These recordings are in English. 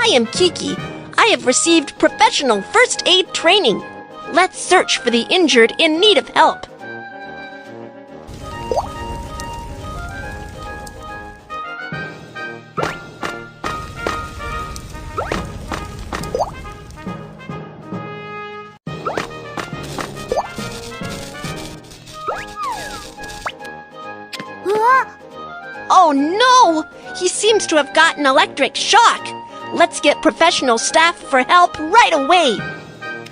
I am Kiki. I have received professional first aid training. Let's search for the injured in need of help. Oh no! He seems to have gotten electric shock. Let's get professional staff for help right away.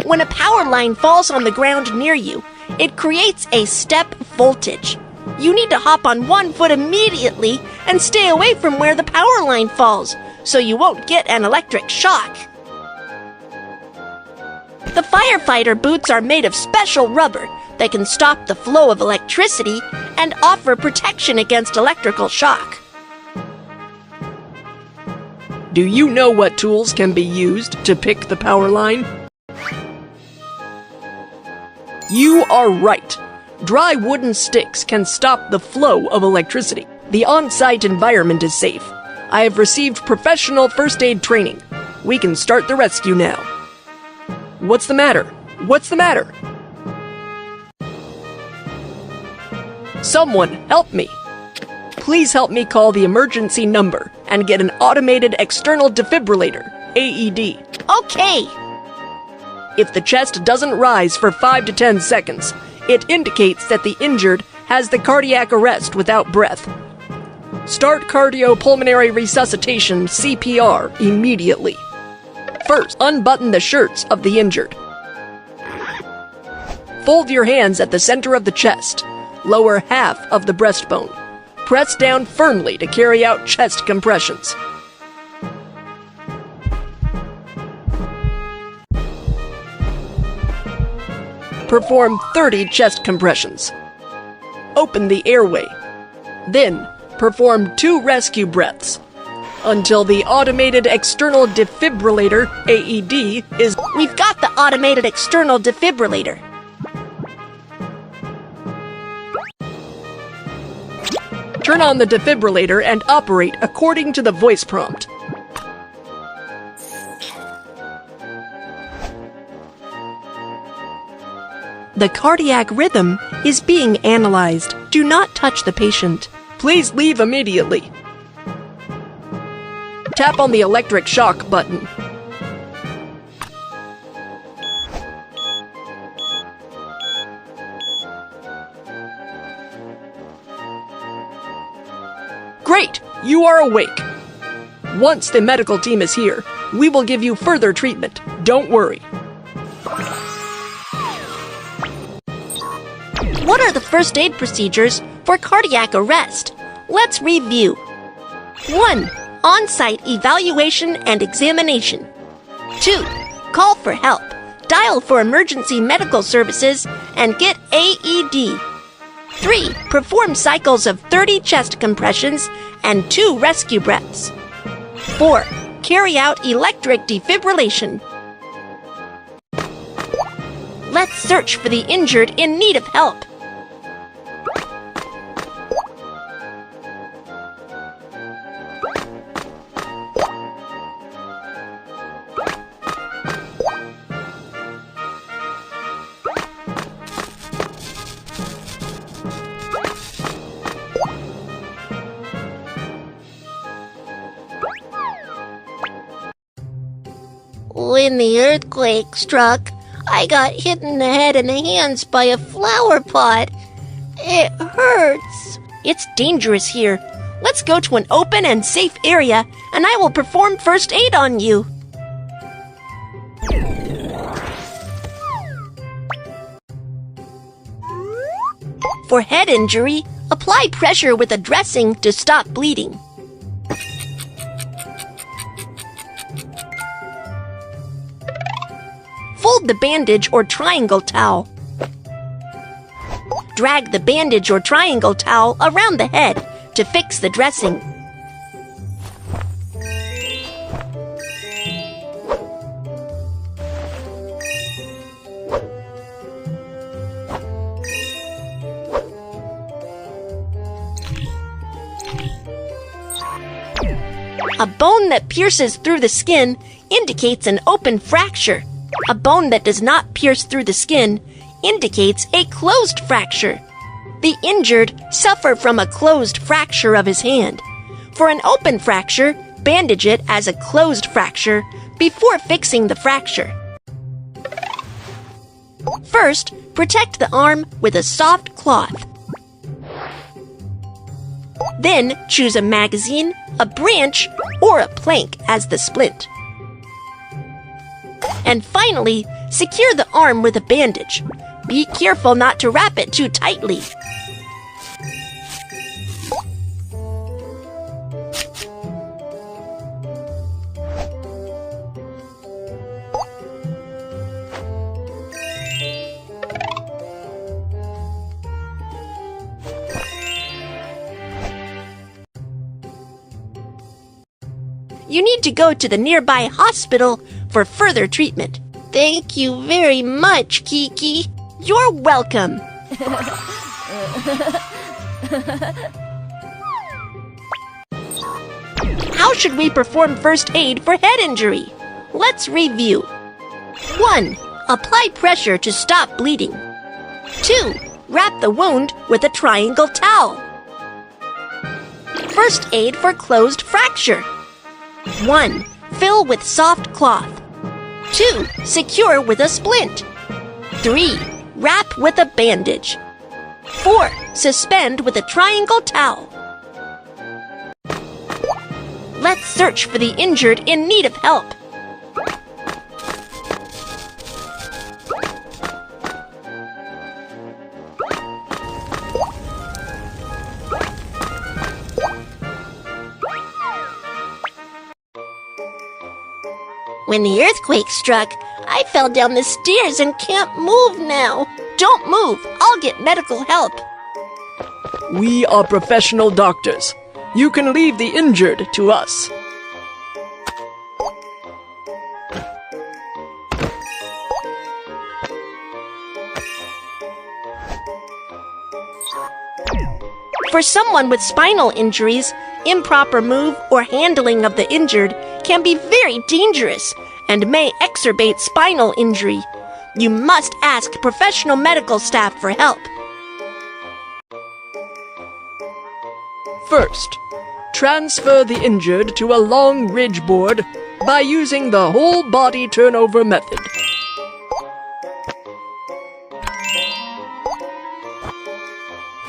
When a power line falls on the ground near you, it creates a step voltage. You need to hop on one foot immediately and stay away from where the power line falls, so you won't get an electric shock. The firefighter boots are made of special rubber that can stop the flow of electricity and offer protection against electrical shock. Do you know what tools can be used to pick the power line? You are right. Dry wooden sticks can stop the flow of electricity. The on-site environment is safe. I have received professional first aid training. We can start the rescue now. What's the matter? What's the matter? Someone help me! Please help me call the emergency number and get an automated external defibrillator, AED. Okay. If the chest doesn't rise for 5 to 10 seconds, it indicates that the injured has the cardiac arrest without breath. Start cardiopulmonary resuscitation, CPR, immediately. First, unbutton the shirts of the injured. Fold your hands at the center of the chest. Lower half of the breastbone. Press down firmly to carry out chest compressions. Perform 30 chest compressions. Open the airway. Then, perform 2 rescue breaths until the automated external defibrillator, AED, is... We've got the automated external defibrillator. Turn on the defibrillator and operate according to the voice prompt. The cardiac rhythm is being analyzed. Do not touch the patient. Please leave immediately. Tap on the electric shock button. Great! You are awake. Once the medical team is here, we will give you further treatment. Don't worry. What are the first aid procedures for cardiac arrest? Let's review. 1. On-site evaluation and examination. 2. Call for help. Dial for emergency medical services and get AED. 3. Perform cycles of 30 chest compressions and 2 rescue breaths. 4. Carry out electric defibrillation. Let's search for the injured in need of help. When the earthquake struck, I got hit in the head and the hands by a flower pot. It hurts. It's dangerous here. Let's go to an open and safe area, and I will perform first aid on you. For head injury, apply pressure with a dressing to stop bleeding. Fold the bandage or triangle towel. Drag the bandage or triangle towel around the head to fix the dressing. A bone that pierces through the skin indicates an open fracture. A bone that does not pierce through the skin indicates a closed fracture. The injured suffer from a closed fracture of his hand. For an open fracture, bandage it as a closed fracture before fixing the fracture. First, protect the arm with a soft cloth. Then choose a magazine, a branch, or a plank as the splint. And finally, secure the arm with a bandage. Be careful not to wrap it too tightly. You need to go to the nearby hospital for further treatment. Thank you very much, Kiki. You're welcome. How should we perform first aid for head injury? Let's review. 1. Apply pressure to stop bleeding. 2. Wrap the wound with a triangle towel. First aid for closed fracture. 1. Fill with soft cloth. 2. Secure with a splint. 3. Wrap with a bandage. 4. Suspend with a triangle towel. Let's search for the injured in need of help. When the earthquake struck, I fell down the stairs and can't move now. Don't move. I'll get medical help. We are professional doctors. You can leave the injured to us. For someone with spinal injuries, improper move or handling of the injured can be very dangerous and may exacerbate spinal injury. You must ask professional medical staff for help. First, transfer the injured to a long ridge board by using the whole body turnover method.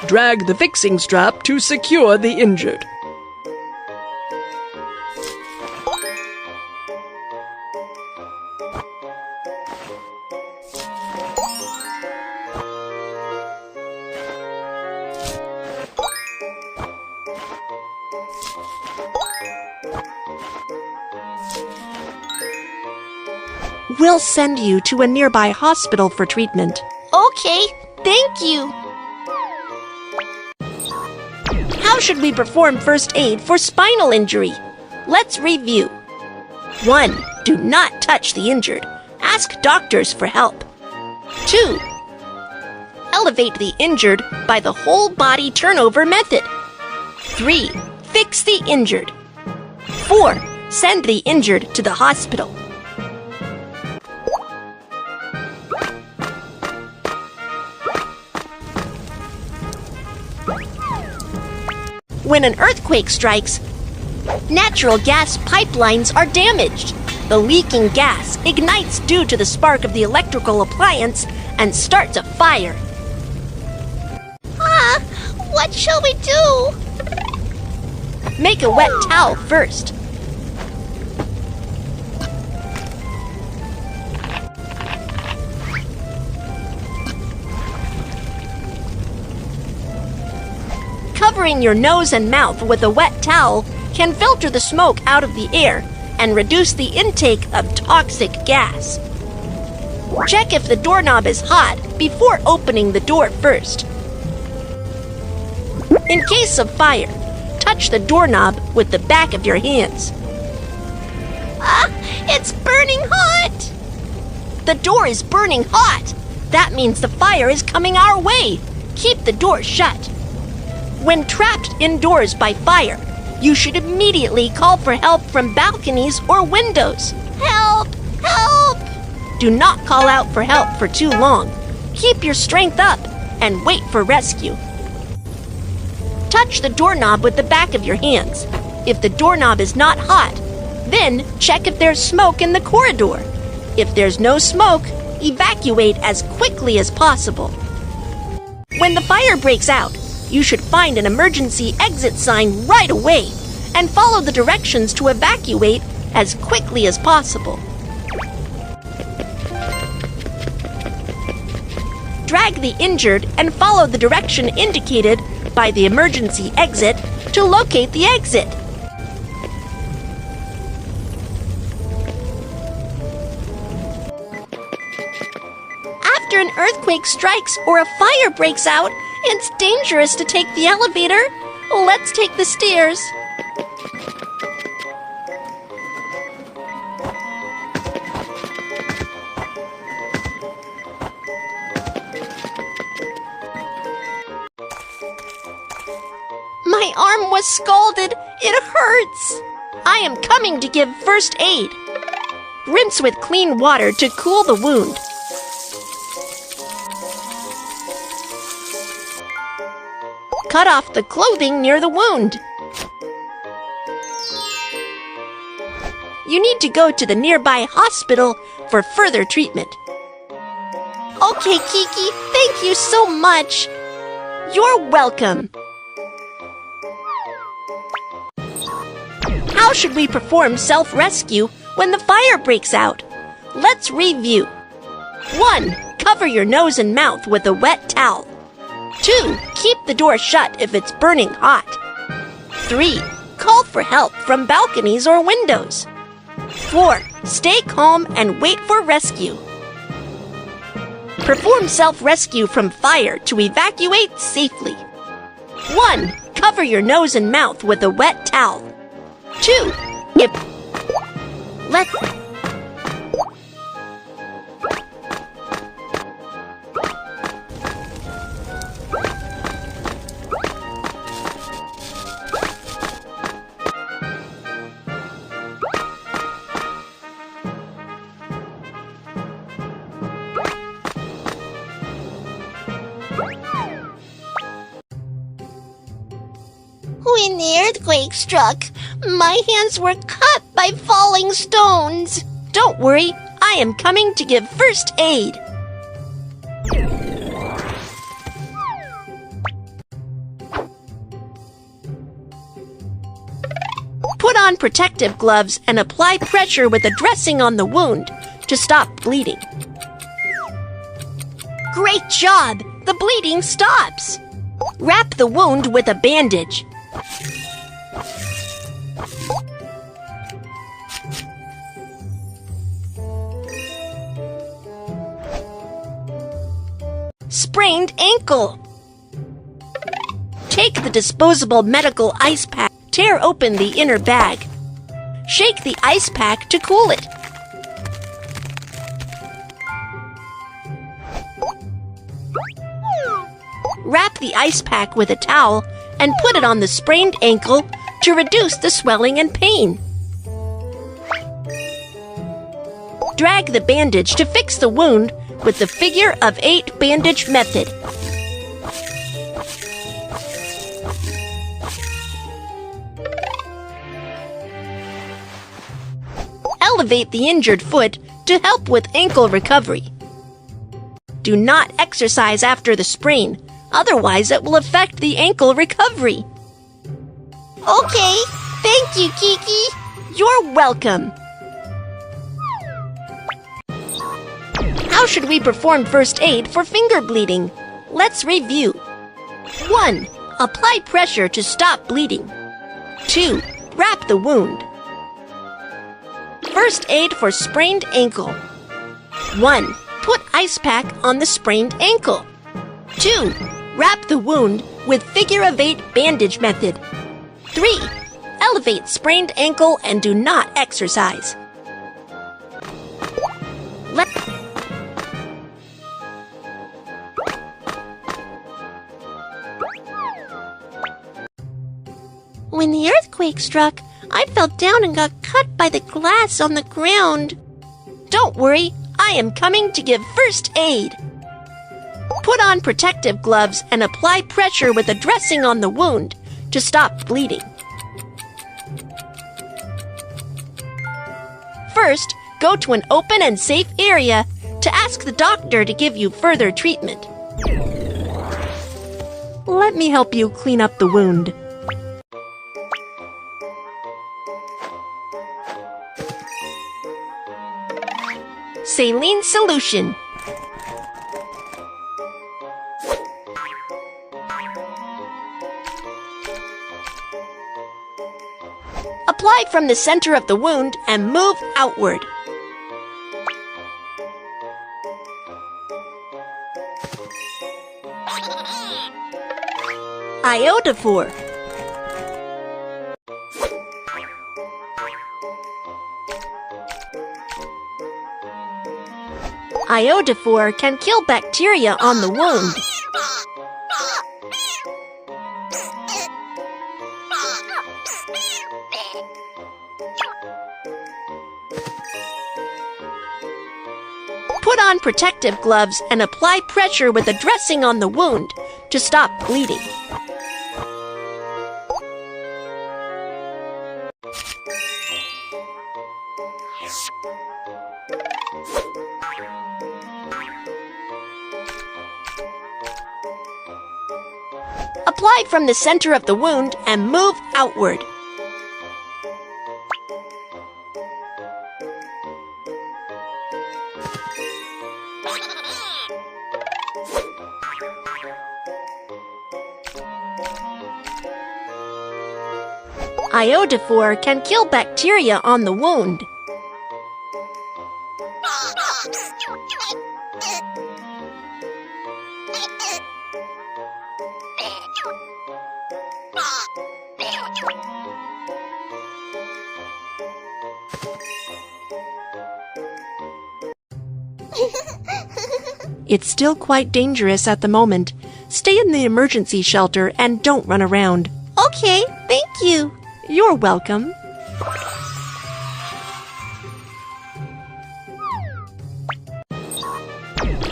Drag the fixing strap to secure the injured. We'll send you to a nearby hospital for treatment. Okay, thank you. How should we perform first aid for spinal injury? Let's review. 1. Do not touch the injured. Ask doctors for help. 2. Elevate the injured by the whole body turnover method. 3. Fix the injured. 4. Send the injured to the hospital. When an earthquake strikes, natural gas pipelines are damaged. The leaking gas ignites due to the spark of the electrical appliance and starts a fire. What shall we do? Make a wet towel first. Covering your nose and mouth with a wet towel can filter the smoke out of the air and reduce the intake of toxic gas. Check if the doorknob is hot before opening the door first. In case of fire, touch the doorknob with the back of your hands. It's burning hot! The door is burning hot. That means the fire is coming our way. Keep the door shut. When trapped indoors by fire, You should immediately call for help from balconies or windows. Help! Help! Do not call out for help for too long. Keep your strength up and wait for rescue. Touch the doorknob with the back of your hands. If the doorknob is not hot, then check if there's smoke in the corridor. If there's no smoke, evacuate as quickly as possible. When the fire breaks out, you should find an emergency exit sign right away and follow the directions to evacuate as quickly as possible. Drag the injured and follow the direction indicated by the emergency exit to locate the exit. After an earthquake strikes or a fire breaks out, it's dangerous to take the elevator. Let's take the stairs. My arm was scalded. It hurts. I am coming to give first aid. Rinse with clean water to cool the wound. Cut off the clothing near the wound. You need to go to the nearby hospital for further treatment. Okay, Kiki, thank you so much. You're welcome. How should we perform self-rescue when the fire breaks out? Let's review. 1. Cover your nose and mouth with a wet towel. 2. Keep the door shut if it's burning hot. 3. Call for help from balconies or windows. 4. Stay calm and wait for rescue. Perform self-rescue from fire to evacuate safely. 1. Cover your nose and mouth with a wet towel. 2. When the earthquake struck, my hands were cut by falling stones. Don't worry, I am coming to give first aid. Put on protective gloves and apply pressure with a dressing on the wound to stop bleeding. Great job! The bleeding stops. Wrap the wound with a bandage. Sprained ankle. Take the disposable medical ice pack. Tear open the inner bag. Shake the ice pack to cool it. Wrap the ice pack with a towel and put it on the sprained ankle to reduce the swelling and pain. Drag the bandage to fix the wound with the figure of 8 bandage method. Elevate the injured foot to help with ankle recovery. Do not exercise after the sprain, otherwise it will affect the ankle recovery. Okay, thank you, Kiki. You're welcome. How should we perform first aid for finger bleeding? Let's review. 1. Apply pressure to stop bleeding. 2. Wrap the wound. First aid for sprained ankle. 1. Put ice pack on the sprained ankle. 2. Wrap the wound with figure of 8 bandage method. 3. Elevate sprained ankle and do not exercise. When the earthquake struck, I fell down and got cut by the glass on the ground. Don't worry, I am coming to give first aid. Put on protective gloves and apply pressure with a dressing on the wound to stop bleeding. First, go to an open and safe area to ask the doctor to give you further treatment. Let me help you clean up the wound. Saline solution. Apply from the center of the wound and move outward. Iodophor. Iodophor can kill bacteria on the wound. Put on protective gloves and apply pressure with a dressing on the wound to stop bleeding. Apply from the center of the wound and move outward. Iodophor can kill bacteria on the wound. It's still quite dangerous at the moment. Stay in the emergency shelter and don't run around. Okay, thank you. You're welcome.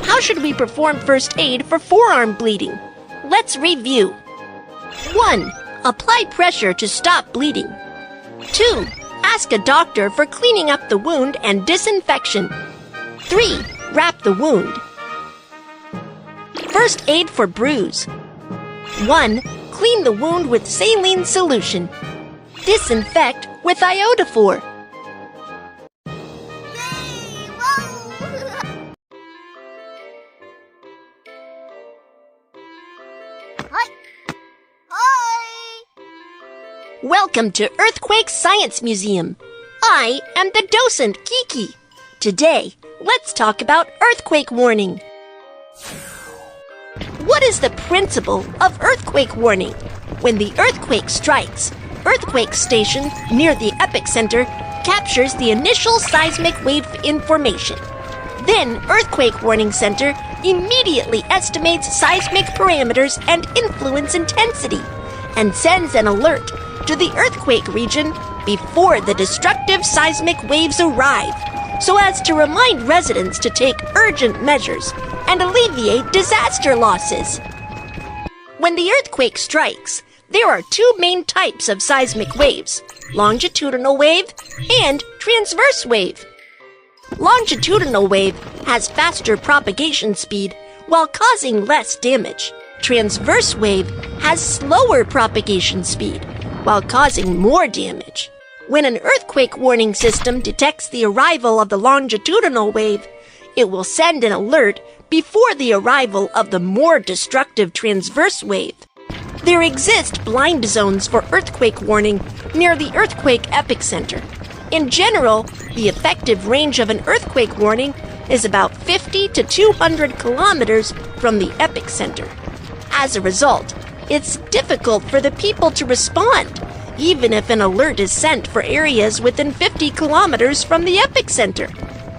How should we perform first aid for forearm bleeding? Let's review. 1. Apply pressure to stop bleeding. 2. Ask a doctor for cleaning up the wound and disinfection. 3. Wrap the wound. First aid for bruise. 1. Clean the wound with saline solution. Disinfect with iodophor. Welcome to Earthquake Science Museum. I am the docent, Kiki. Today, let's talk about earthquake warning. What is the principle of earthquake warning? When the earthquake strikes, earthquake station near the epicenter captures the initial seismic wave information. Then Earthquake Warning Center immediately estimates seismic parameters and influence intensity and sends an alert to the earthquake region before the destructive seismic waves arrive, so as to remind residents to take urgent measures and alleviate disaster losses. When the earthquake strikes, there are two main types of seismic waves: longitudinal wave and transverse wave. Longitudinal wave has faster propagation speed while causing less damage. Transverse wave has slower propagation speed while causing more damage. When an earthquake warning system detects the arrival of the longitudinal wave, it will send an alert before the arrival of the more destructive transverse wave. There exist blind zones for earthquake warning near the earthquake epicenter. In general, the effective range of an earthquake warning is about 50 to 200 kilometers from the epicenter. As a result, it's difficult for the people to respond, even if an alert is sent for areas within 50 kilometers from the epicenter.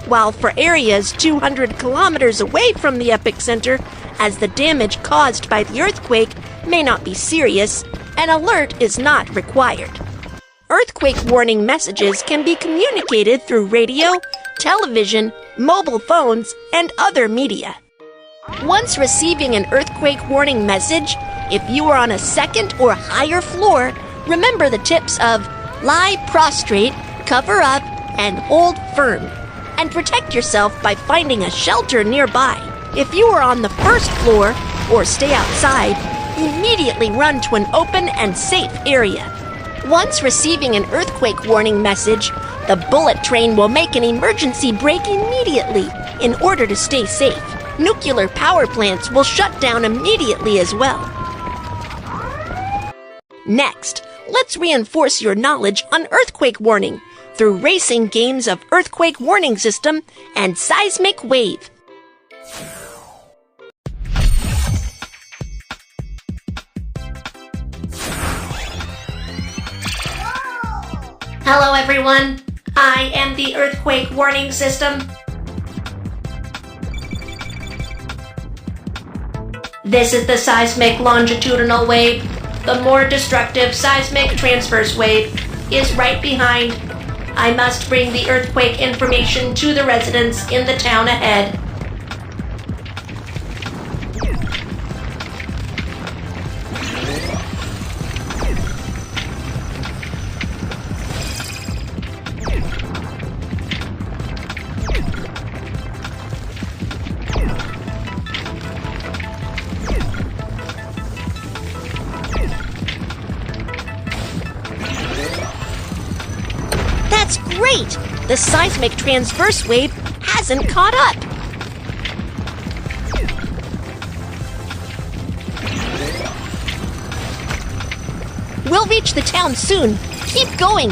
While for areas 200 kilometers away from the epicenter, as the damage caused by the earthquake may not be serious, An alert is not required. Earthquake warning messages can be communicated through radio, television, mobile phones, and other media. Once receiving an earthquake warning message, if you are on a second or higher floor, remember the tips of lie prostrate, cover up, and hold firm. And protect yourself by finding a shelter nearby. If you are on the first floor or stay outside, immediately run to an open and safe area. Once receiving an earthquake warning message, the bullet train will make an emergency brake immediately in order to stay safe. Nuclear power plants will shut down immediately as well. Next, let's reinforce your knowledge on earthquake warning through racing games of Earthquake Warning System and Seismic Wave. Hello everyone, I am the Earthquake Warning System. This is the seismic longitudinal wave. The more destructive seismic transverse wave is right behind. I must bring the earthquake information to the residents in the town ahead. That's great! The seismic transverse wave hasn't caught up. We'll reach the town soon. Keep going.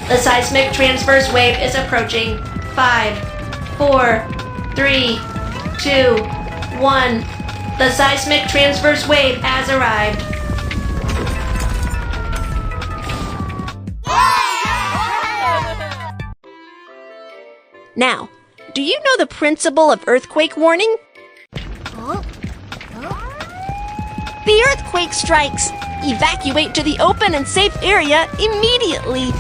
The seismic transverse wave is approaching. 5, 4, 3, 2, 1. The seismic transverse wave has arrived. Now, do you know the principle of earthquake warning? The earthquake strikes. Evacuate to the open and safe area immediately.